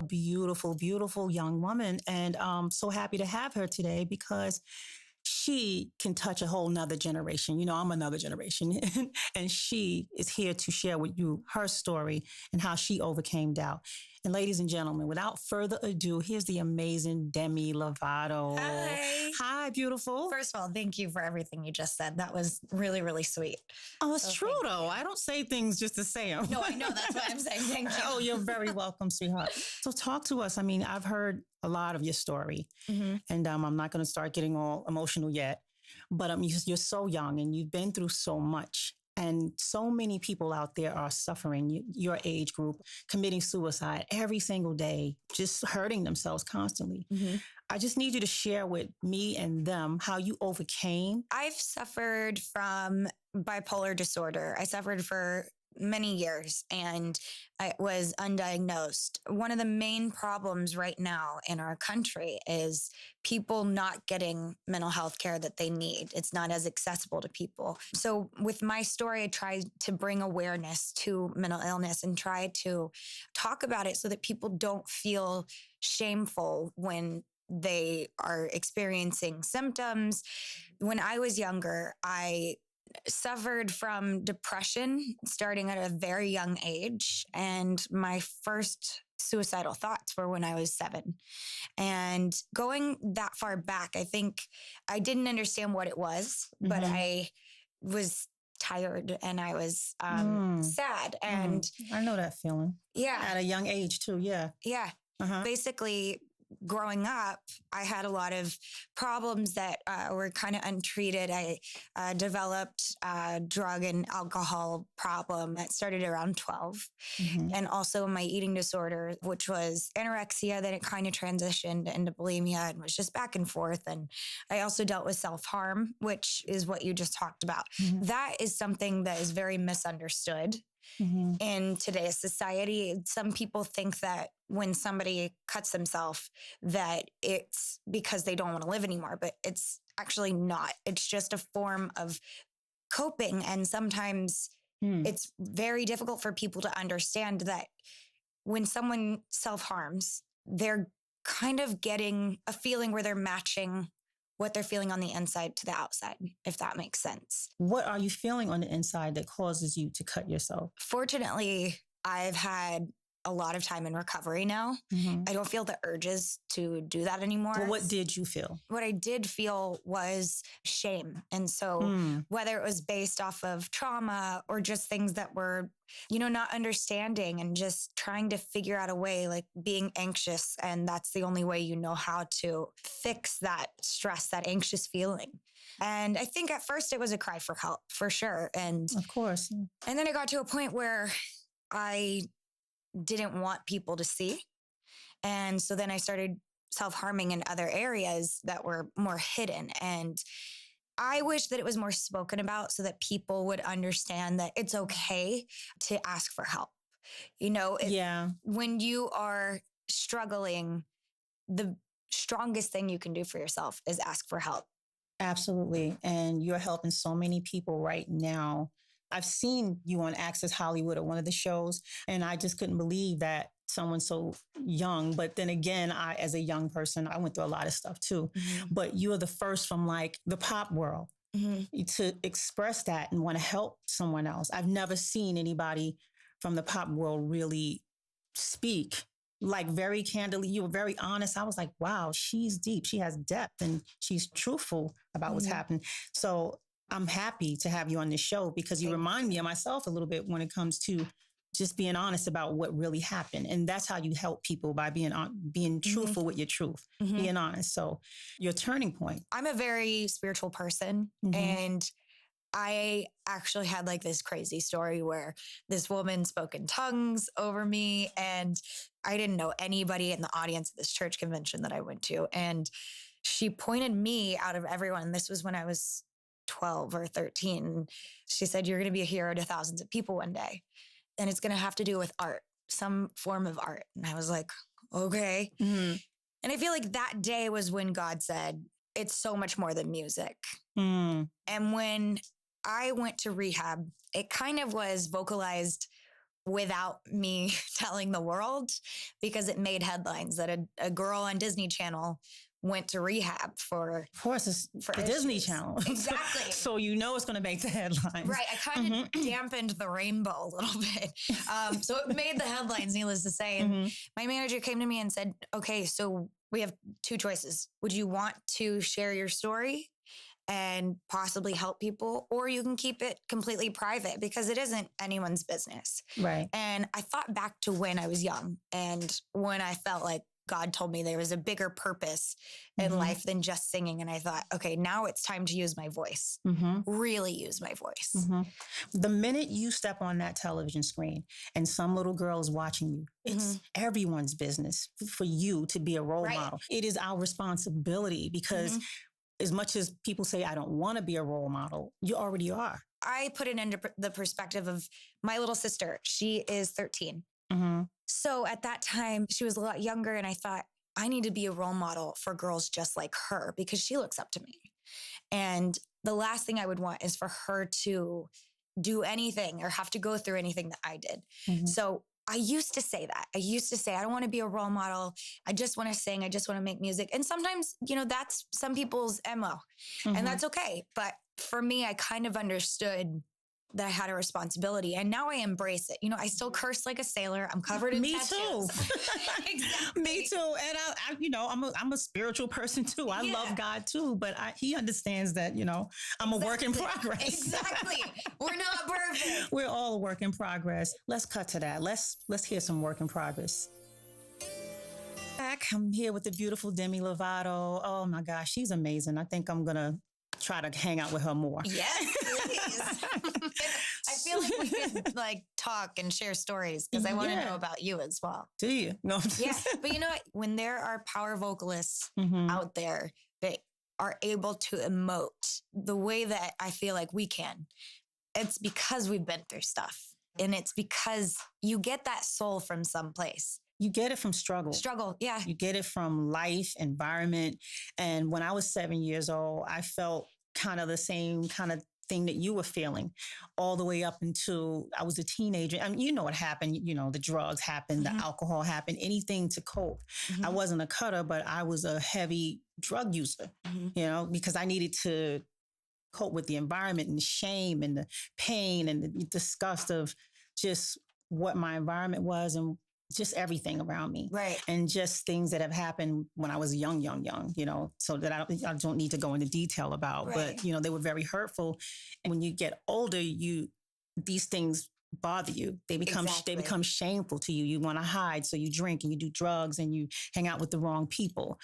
Beautiful, beautiful young woman. And I'm so happy to have her today because she can touch a whole nother generation. You know, I'm another generation. And she is here to share with you her story and how she overcame doubt. And ladies and gentlemen, without further ado, here's the amazing Demi Lovato. Hi. Hi, beautiful. First of all, thank you for everything you just said. That was really, really sweet. Oh, it's true, though. I don't say things just to say them. No, I know. That's why I'm saying thank you. Oh, you're very welcome, sweetheart. So talk to us. I mean, I've heard a lot of your story, and I'm not going to start getting all emotional yet, but you're so young and you've been through so much. And so many people out there are suffering, your age group, committing suicide every single day, just hurting themselves constantly. I just need you to share with me and them how you overcame. I've suffered from bipolar disorder. I suffered for many years and I was undiagnosed. One of the main problems right now in our country is people not getting mental health care that they need. It's not as accessible to people. So with my story, I tried to bring awareness to mental illness and try to talk about it so that people don't feel shameful when they are experiencing symptoms. When I was younger, I suffered from depression starting at a very young age. And my first suicidal thoughts were when I was 7. And going that far back, I think I didn't understand what it was, but I was tired and I was sad. And I know that feeling. Yeah. At a young age too. Yeah. Yeah. Basically, growing up, I had a lot of problems that were kind of untreated. I developed a drug and alcohol problem that started around 12. And also my eating disorder, which was anorexia. Then it kind of transitioned into bulimia and was just back and forth. And I also dealt with self-harm, which is what you just talked about. That is something that is very misunderstood in today's society. Some people think that when somebody cuts themselves, that it's because they don't want to live anymore, but it's actually not. It's just a form of coping. And sometimes it's very difficult for people to understand that when someone self-harms, they're kind of getting a feeling where they're matching what they're feeling on the inside to the outside, if that makes sense. What are you feeling on the inside that causes you to cut yourself? Fortunately, I've had a lot of time in recovery now. I don't feel the urges to do that anymore. Well, what did you feel? What I did feel was shame. And so whether it was based off of trauma or just things that were, not understanding and just trying to figure out a way, like being anxious. And that's the only way you know how to fix that stress, that anxious feeling. And I think at first it was a cry for help, for sure. And of course. And then it got to a point where I didn't want people to see. And so then I started self-harming in other areas that were more hidden. And I wish that it was more spoken about so that people would understand that it's okay to ask for help. When you are struggling, the strongest thing you can do for yourself is ask for help. Absolutely. And you're helping so many people right now. I've seen you on Access Hollywood at one of the shows, and I just couldn't believe that someone so young. But then again, as a young person, I went through a lot of stuff too. But you are the first from like the pop world to express that and want to help someone else. I've never seen anybody from the pop world really speak like very candidly. You were very honest. I was like, wow, she's deep. She has depth and she's truthful about what's happening. So I'm happy to have you on this show because you remind me of myself a little bit when it comes to just being honest about what really happened. And that's how you help people, by being truthful with your truth, being honest. So your turning point. I'm a very spiritual person and I actually had like this crazy story where this woman spoke in tongues over me and I didn't know anybody in the audience at this church convention that I went to. And she pointed me out of everyone. This was when I was 12 or 13. She said, you're going to be a hero to thousands of people one day. And it's going to have to do with art, some form of art. And I was like, okay. And I feel like that day was when God said, it's so much more than music. And when I went to rehab, it kind of was vocalized without me telling the world, because it made headlines that a girl on Disney Channel went to rehab for. Of course, it's for the issues. Disney Channel. Exactly. So you know it's going to make the headlines. Right. I kind of dampened the rainbow a little bit. So it made the headlines, needless to say. And my manager came to me and said, okay, so we have two choices. Would you want to share your story and possibly help people, or you can keep it completely private because it isn't anyone's business. Right. And I thought back to when I was young and when I felt like God told me there was a bigger purpose in life than just singing. And I thought, okay, now it's time to use my voice, really use my voice. The minute you step on that television screen and some little girl is watching you, it's everyone's business for you to be a role model. It is our responsibility because as much as people say, I don't want to be a role model, you already are. I put it into the perspective of my little sister. She is 13. So at that time, she was a lot younger. And I thought, I need to be a role model for girls just like her because she looks up to me. And the last thing I would want is for her to do anything or have to go through anything that I did. So I used to say that. I used to say, I don't want to be a role model. I just want to sing. I just want to make music. And sometimes, you know, that's some people's MO and that's okay. But for me, I kind of understood that I had a responsibility and now I embrace it. You know, I still curse like a sailor. I'm covered in tattoos. Too. Exactly. Me too. And I you know, I'm a spiritual person too. I love God too, but he understands that, you know, I'm a work in progress. Exactly. We're not perfect. We're all a work in progress. Let's cut to that. Let's hear some work in progress. I'm here with the beautiful Demi Lovato. Oh my gosh, she's amazing. I think I'm going to try to hang out with her more. Yes, please. I feel like we could like talk and share stories because I want to know about you as well. Do you? No. Yeah, but you know what? When there are power vocalists out there that are able to emote the way that I feel like we can, it's because we've been through stuff. And it's because you get that soul from someplace. You get it from struggle. Struggle, yeah. You get it from life, environment. And when I was 7 years old, I felt kind of the same kind of thing that you were feeling all the way up until I was a teenager. I mean, you know what happened. You know, the drugs happened, the alcohol happened, anything to cope. I wasn't a cutter, but I was a heavy drug user, you know, because I needed to cope with the environment and the shame and the pain and the disgust of just what my environment was and just everything around me. Right. And just things that have happened when I was young, you know, so that I don't need to go into detail about, but, you know, they were very hurtful. And when you get older, these things bother you. They become shameful to you. You want to hide. So you drink and you do drugs and you hang out with the wrong people.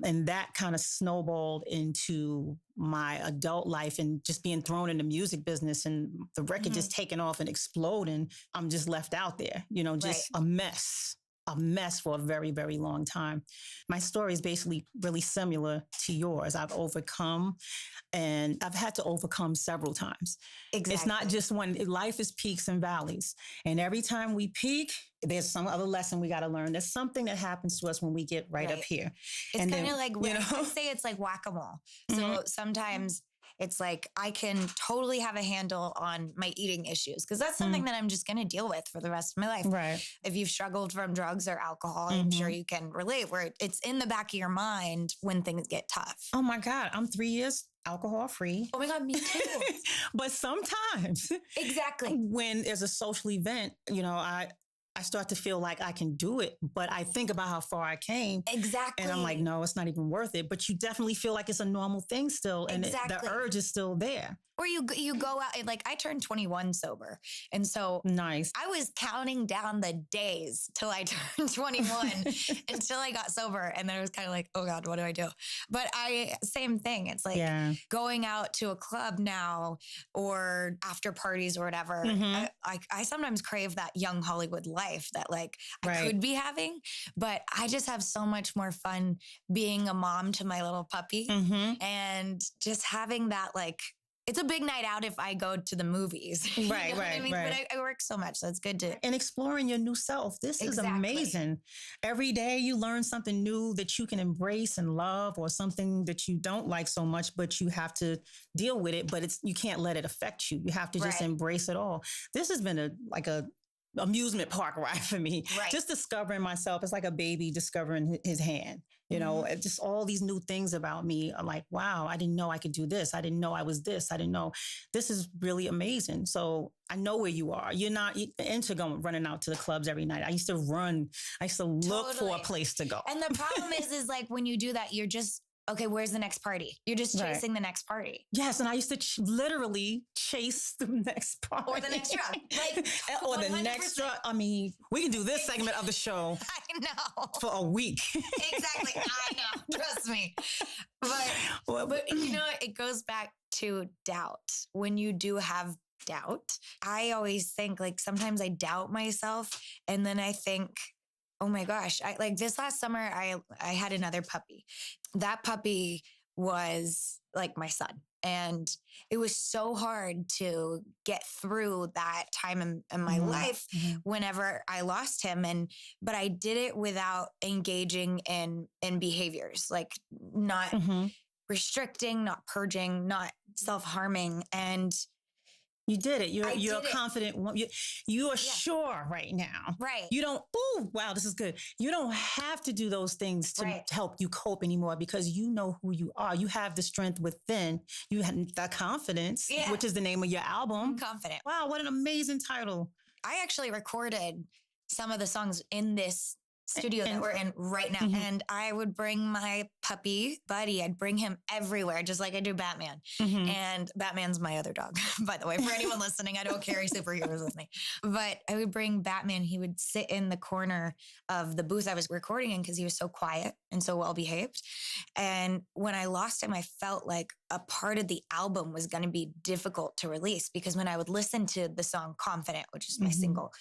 And that kind of snowballed into my adult life and just being thrown in the music business and the record just taking off and exploding. I'm just left out there, you know, just a mess for a very, very long time. My story is basically really similar to yours. I've overcome and I've had to overcome several times. Exactly. It's not just one. Life is peaks and valleys. And every time we peak, there's some other lesson we got to learn. There's something that happens to us when we get right up here. It's kind of like, you know? I say it's like whack-a-mole. So sometimes it's like I can totally have a handle on my eating issues because that's something that I'm just going to deal with for the rest of my life. Right. If you've struggled from drugs or alcohol, I'm sure you can relate where it's in the back of your mind when things get tough. Oh my God, I'm 3 years alcohol free. Oh my God, me too. But sometimes when there's a social event, you know, I start to feel like I can do it, but I think about how far I came. Exactly. And I'm like, no, it's not even worth it. But you definitely feel like it's a normal thing still. And the urge is still there. Or you go out and like I turned 21 sober. And so nice. I was counting down the days till I turned 21 until I got sober. And then it was kind of like, oh God, what do I do? But same thing. It's like going out to a club now or after parties or whatever. I sometimes crave that young Hollywood life that like I could be having, but I just have so much more fun being a mom to my little puppy and just having that like, it's a big night out if I go to the movies. Right, right, I mean? right. But I work so much, so it's good to... And exploring your new self. This is amazing. Every day you learn something new that you can embrace and love or something that you don't like so much, but you have to deal with it, but you can't let it affect you. You have to just embrace it all. This has been a amusement park ride for me. Right. Just discovering myself. It's like a baby discovering his hand. You know, just all these new things about me are like, wow, I didn't know I could do this. I didn't know I was this. I didn't know. This is really amazing. So I know where you are. You're not into running out to the clubs every night. I used to run. I used to look for a place to go. And the problem is like when you do that, you're just, okay, where's the next party? You're just chasing the next party. Yes, and I used to literally chase the next party. Or the next drug. Like, or 100%. The next drug. I mean, we can do this segment of the show. I know. For a week. Exactly. I know. Trust me. But you know, it goes back to doubt. When you do have doubt, I always think like sometimes I doubt myself and then I think, oh my gosh, like this last summer, I had another puppy. That puppy was like my son. And it was so hard to get through that time in my life whenever I lost him. But I did it without engaging in behaviors, like not restricting, not purging, not self-harming. And you did it. You're a confident woman. You are sure right now. Right. You don't, oh, wow, this is good. You don't have to do those things to help you cope anymore because you know who you are. You have the strength within. You have the confidence, which is the name of your album. I'm confident. Wow, what an amazing title. I actually recorded some of the songs in this studio that we're in right now. And I would bring my puppy, Buddy, I'd bring him everywhere, just like I do Batman. And Batman's my other dog, by the way, for anyone listening. I don't carry superheroes with me. But I would bring Batman. He would sit in the corner of the booth I was recording in because he was so quiet and so well behaved. And when I lost him, I felt like a part of the album was going to be difficult to release because when I would listen to the song Confident, which is my single,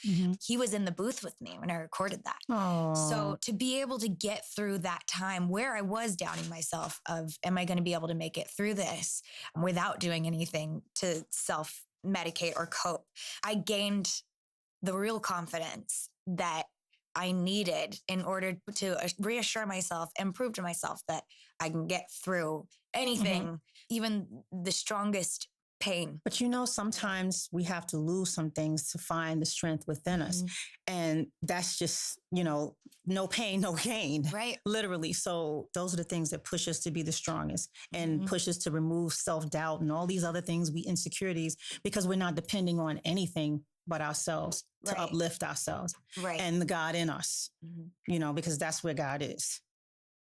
he was in the booth with me when I recorded that. Aww. So to be able to get through that time where I was doubting myself of, am I going to be able to make it through this without doing anything to self-medicate or cope? I gained the real confidence that I needed in order to reassure myself and prove to myself that I can get through anything, even the strongest pain. But you know, sometimes we have to lose some things to find the strength within us. And that's just, you know, no pain, no gain. Right. Literally. So those are the things that push us to be the strongest and push us to remove self-doubt and all these other things, insecurities, because we're not depending on anything but ourselves to uplift ourselves and the God in us, you know, because that's where God is.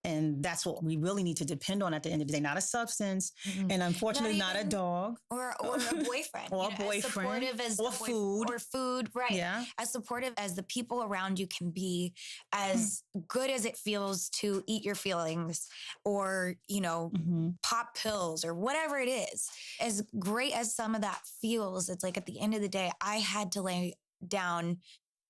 And that's what we really need to depend on at the end of the day, not a substance. And unfortunately, not a dog. Or a boyfriend. Or a boyfriend. As supportive as or food. Or food, right. Yeah. As supportive as the people around you can be, as good as it feels to eat your feelings or, you know, pop pills or whatever it is. As great as some of that feels, it's like at the end of the day, I had to lay down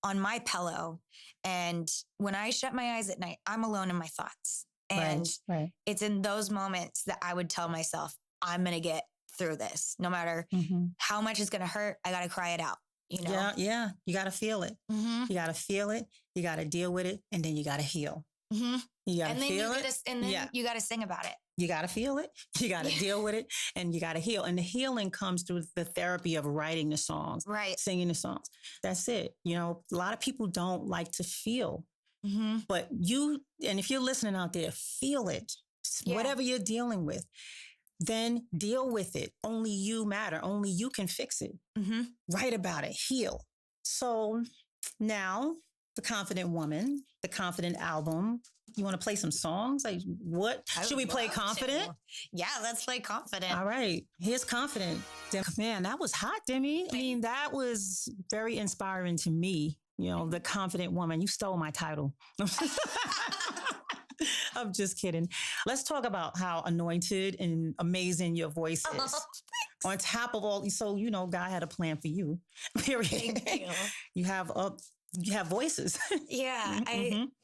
on my pillow. And when I shut my eyes at night, I'm alone in my thoughts. And it's in those moments that I would tell myself, I'm going to get through this. No matter how much it's going to hurt, I got to cry it out. You know? Yeah. You got to feel it. You got to feel it. You got to deal with it. And then you got to heal. You got to feel it. And then you got to sing about it. You got to feel it. You got to deal with it and you got to heal. And the healing comes through the therapy of writing the songs, singing the songs. That's it. You know, a lot of people don't like to feel, but if you're listening out there, feel it. Whatever you're dealing with, then deal with it. Only you matter. Only you can fix it. Write about it. Heal. So now the Confident Woman, the Confident album. You want to play some songs? Like what? Should we play Confident? Yeah, let's play Confident. All right. Here's Confident. Man, that was hot, Demi. I mean, that was very inspiring to me. You know, the Confident Woman. You stole my title. I'm just kidding. Let's talk about how anointed and amazing your voice is. On top of all, so, you know, God had a plan for you. Period. Thank you. You have voices. Yeah.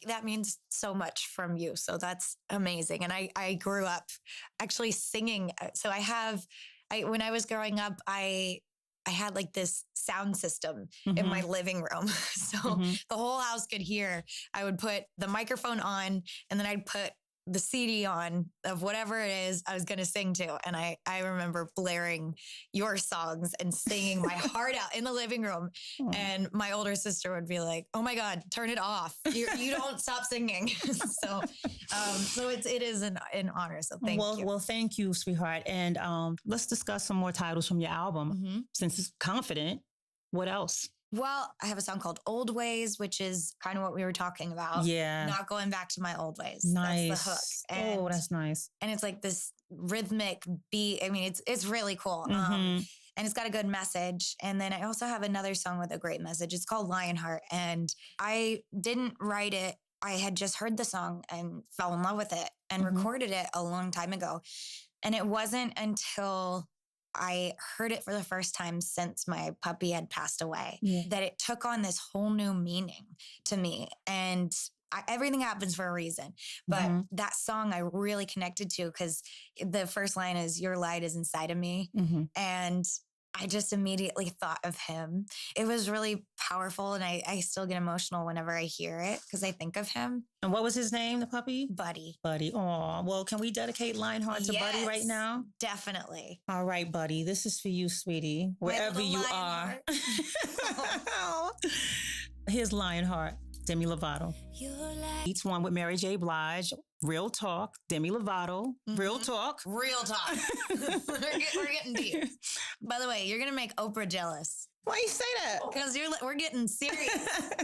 That means so much from you. So that's amazing. And I grew up actually singing. So when I was growing up, I had like this sound system in my living room. So the whole house could hear. I would put the microphone on and then I'd put the CD on of whatever it is I was going to sing to. And I remember blaring your songs and singing my heart out in the living room. And my older sister would be like, oh my God, turn it off. You don't stop singing. So it is an honor. So thank you. Well, thank you, sweetheart. And let's discuss some more titles from your album. Since it's Confident, what else? Well, I have a song called Old Ways, which is kind of what we were talking about. Yeah. Not going back to my old ways. Nice. That's the hook. And, that's nice. And it's like this rhythmic beat. I mean, it's really cool. And it's got a good message. And then I also have another song with a great message. It's called Lionheart. And I didn't write it. I had just heard the song and fell in love with it and recorded it a long time ago. And it wasn't until I heard it for the first time since my puppy had passed away that it took on this whole new meaning to me. And everything happens for a reason. But that song I really connected to because the first line is, your light is inside of me. And I just immediately thought of him. It was really powerful. And I still get emotional whenever I hear it because I think of him. And what was his name, the puppy? Buddy. Buddy. Oh, well, can we dedicate Lionheart to Buddy right now? Definitely. All right, Buddy. This is for you, sweetie, wherever you are. Here's Lionheart, Demi Lovato. Each one with Mary J. Blige. Real talk, Demi Lovato. Real talk. Real talk. We're getting deep. By the way, you're going to make Oprah jealous. Why you say that? Because we're getting serious.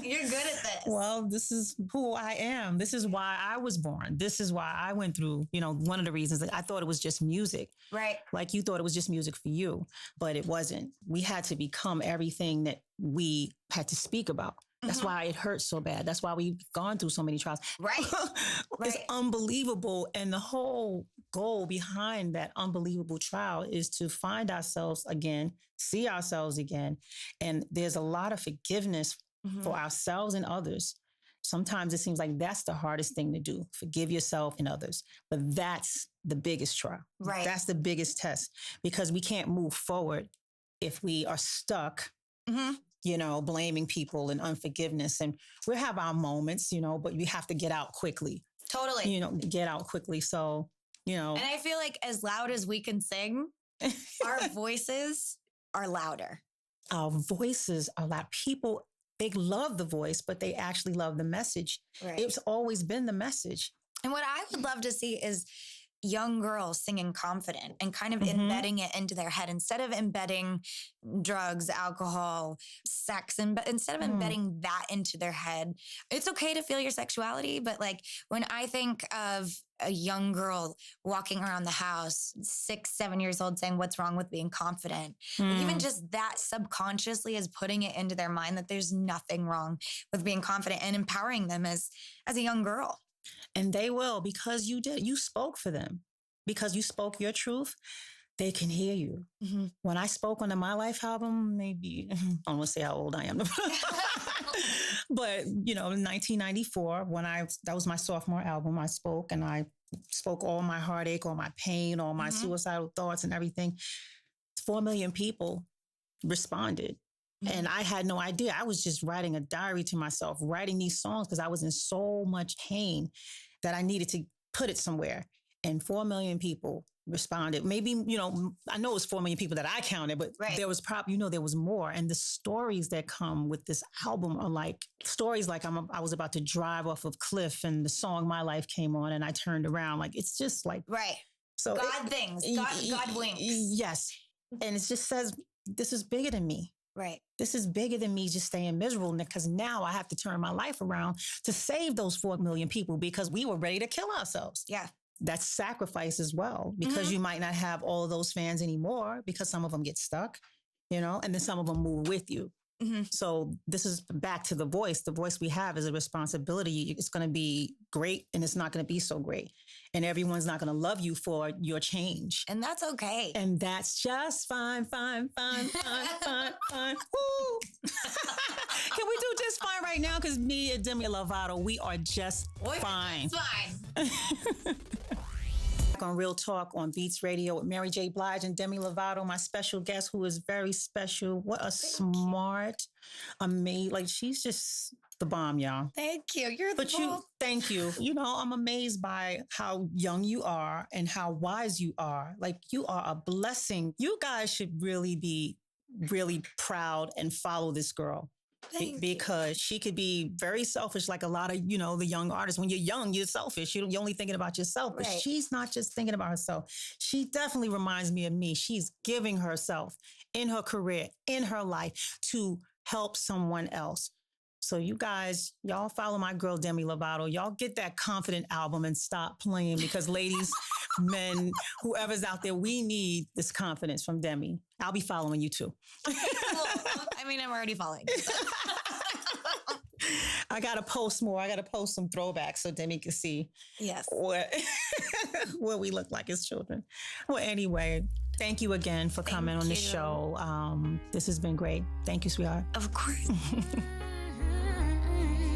You're good at this. Well, this is who I am. This is why I was born. This is why I went through, one of the reasons that I thought it was just music. Right. Like you thought it was just music for you, but it wasn't. We had to become everything that we had to speak about. That's why it hurts so bad. That's why we've gone through so many trials. Right. It's unbelievable. And the whole goal behind that unbelievable trial is to find ourselves again, see ourselves again. And there's a lot of forgiveness for ourselves and others. Sometimes it seems like that's the hardest thing to do, forgive yourself and others. But that's the biggest trial. Right. That's the biggest test because we can't move forward if we are stuck blaming people and unforgiveness. And we'll have our moments, but we have to get out quickly. Totally. Get out quickly. So, And I feel like as loud as we can sing, our voices are louder. Our voices are loud. People, they love the voice, but they actually love the message. Right. It's always been the message. And what I would love to see is young girls singing Confident and kind of embedding it into their head instead of embedding drugs, alcohol, sex, and instead of embedding that into their head. It's okay to feel your sexuality, but like when I think of a young girl walking around the house, 6, 7 years old, saying, what's wrong with being confident? Even just that subconsciously is putting it into their mind that there's nothing wrong with being confident and empowering them as a young girl. And they will, because you did. You spoke for them. Because you spoke your truth, they can hear you. When I spoke on the My Life album, maybe, I don't want to say how old I am. But, in 1994, that was my sophomore album, I spoke and I spoke all my heartache, all my pain, all my suicidal thoughts and everything. 4 million people responded. And I had no idea. I was just writing a diary to myself, writing these songs because I was in so much pain that I needed to put it somewhere. And 4 million people responded. Maybe, I know it was 4 million people that I counted, but there was probably, there was more. And the stories that come with this album are like stories like I was about to drive off of a cliff and the song My Life came on and I turned around. Like, it's just like. Right. So God winks. Yes. And it just says, this is bigger than me. Right. This is bigger than me just staying miserable because now I have to turn my life around to save those 4 million people because we were ready to kill ourselves. Yeah. That's sacrifice as well because you might not have all of those fans anymore because some of them get stuck, and then some of them move with you. So this is back to the voice. The voice we have is a responsibility. It's going to be great and it's not going to be so great. And everyone's not going to love you for your change. And that's okay. And that's just fine. Woo! Can we do just fine right now? Because me and Demi Lovato, we are just fine. Fine. On Real Talk on Beats Radio with Mary J. Blige and Demi Lovato, my special guest who is very special. What a smart, amazing, like she's just the bomb, y'all. Thank you. You're the But you, bomb. thank you. You know, I'm amazed by how young you are and how wise you are. Like, you are a blessing. You guys should really be really proud and follow this girl. Because she could be very selfish, like a lot of, you know, the young artists. When you're young, you're selfish. You're only thinking about yourself. But she's not just thinking about herself. She definitely reminds me of me. She's giving herself in her career, in her life, to help someone else. So you guys, y'all follow my girl, Demi Lovato. Y'all get that Confident album and stop playing, because ladies, men, whoever's out there, we need this confidence from Demi. I'll be following you too. I mean, I'm already following. So. I got to post more. I got to post some throwbacks so Demi can see what we look like as children. Well, anyway, thank you again for coming on the show. This has been great. Thank you, sweetheart. Of course.